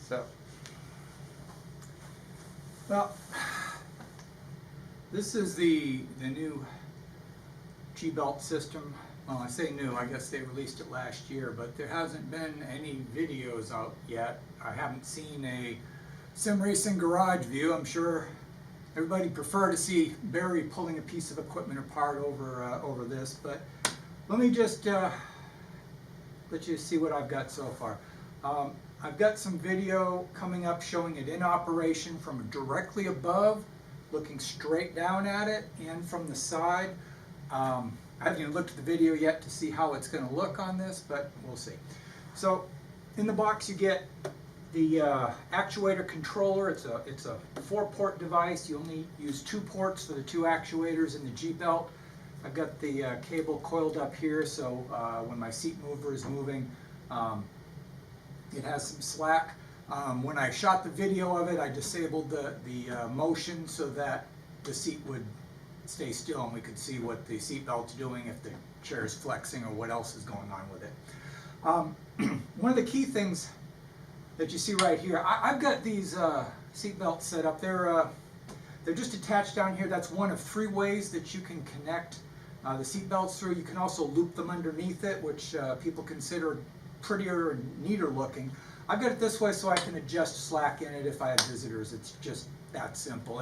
So, well, this is the new G-Belt system. Well, I say new, I guess they released it last year, but there hasn't been any videos out yet. I haven't seen a sim racing garage view. I'm sure everybody prefer to see Barry pulling a piece of equipment apart over this, but let me just let you see what I've got so far. I've got some video coming up showing it in operation from directly above, looking straight down at it, and from the side. I haven't even looked at the video yet to see how it's going to look on this, but we'll see. So in the box you get the actuator controller. It's a 4-port device. You only use 2 ports for the 2 actuators in the G-Belt. I've got the cable coiled up here, so when my seat mover is moving, it has some slack. When I shot the video of it, I disabled the motion so that the seat would stay still and we could see what the seat belt's doing, if the chair is flexing or what else is going on with it. One of the key things that you see right here, I've got these seat belts set up. They're just attached down here. That's one of 3 ways that you can connect the seat belts through. You can also loop them underneath it, which people consider prettier and neater looking. I've got it this way so I can adjust slack in it if I have visitors. It's just that simple.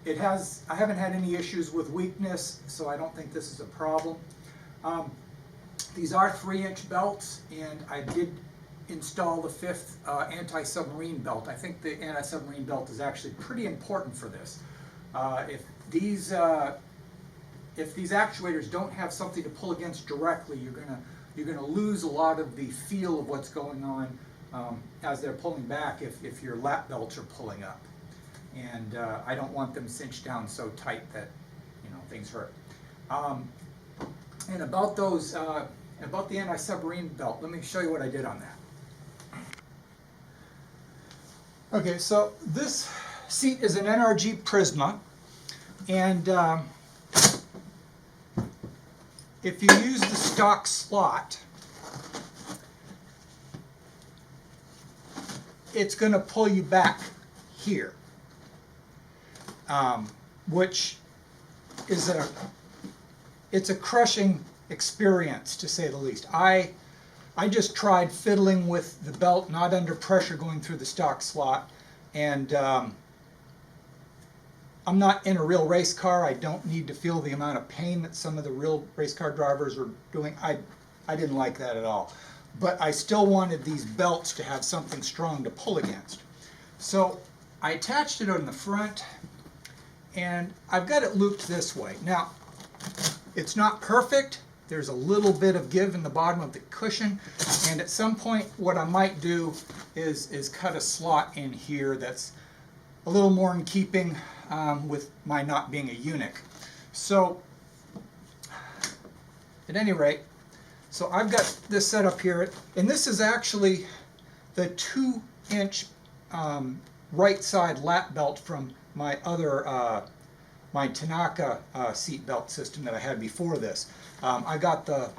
It has, I haven't had any issues with weakness, so I don't think this is a problem. These are 3-inch belts, and I did install the 5th anti-submarine belt. I think the anti-submarine belt is actually pretty important for this. If these actuators don't have something to pull against directly, you're gonna lose a lot of the feel of what's going on as they're pulling back if your lap belts are pulling up. And I don't want them cinched down so tight that things hurt. And about those, about the anti-submarine belt, let me show you what I did on that. Okay, so this seat is an NRG Prisma, and if you use the stock slot, it's going to pull you back here. Which is it's a crushing experience, to say the least. I just tried fiddling with the belt not under pressure going through the stock slot, and I'm not in a real race car. I don't need to feel the amount of pain that some of the real race car drivers are doing. I didn't like that at all, but I still wanted these belts to have something strong to pull against. So I attached it on the front, and I've got it looped this way. Now, it's not perfect. There's a little bit of give in the bottom of the cushion, and at some point what I might do is cut a slot in here that's a little more in keeping with my not being a eunuch. So, at any rate, so I've got this set up here, and this is actually the 2-inch right side lap belt from my other, my Tanaka seat belt system that I had before this. I got the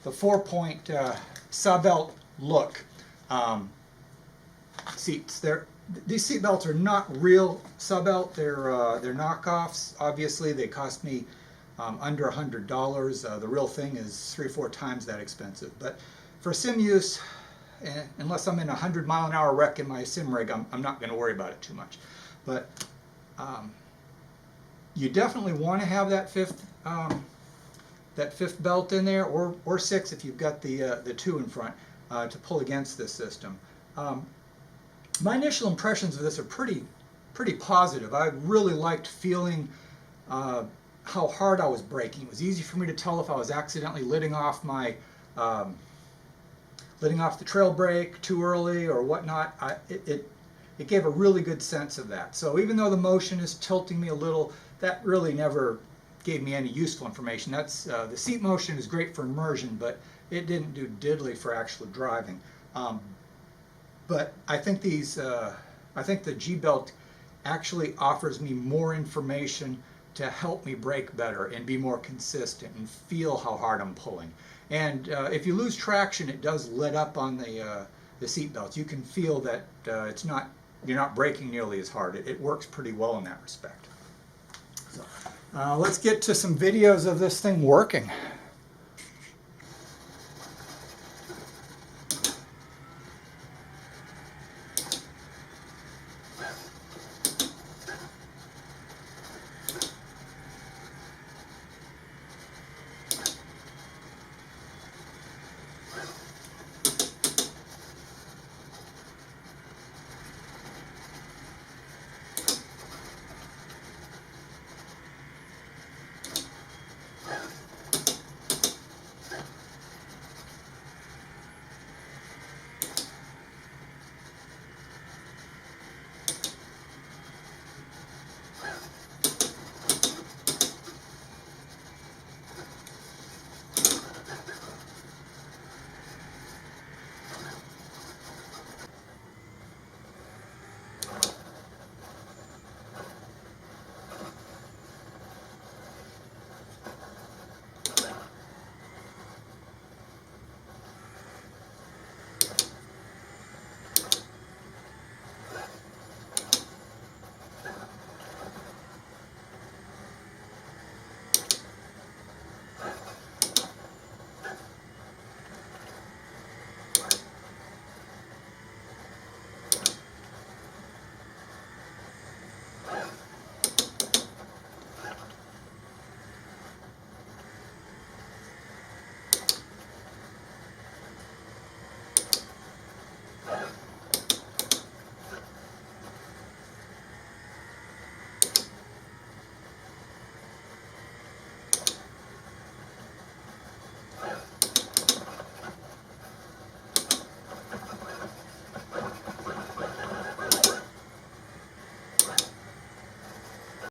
4-point Sabelt look seats. These seat belts are not real Sabelt. They're knockoffs. Obviously, they cost me under $100. The real thing is 3 or 4 times that expensive. But for sim use, unless I'm in a 100-mile-an-hour wreck in my sim rig, I'm not going to worry about it too much. But you definitely want to have that fifth belt in there, or 6 if you've got the 2 in front to pull against this system. My initial impressions of this are pretty positive. I really liked feeling how hard I was braking. It was easy for me to tell if I was accidentally letting off the trail brake too early or whatnot. It gave a really good sense of that. So even though the motion is tilting me a little, that really never gave me any useful information. That's the seat motion is great for immersion, but it didn't do diddly for actual driving. But I think I think the G-Belt actually offers me more information to help me brake better and be more consistent and feel how hard I'm pulling. And if you lose traction, it does let up on the seat belts. You can feel that you're not braking nearly as hard. It works pretty well in that respect. So, let's get to some videos of this thing working.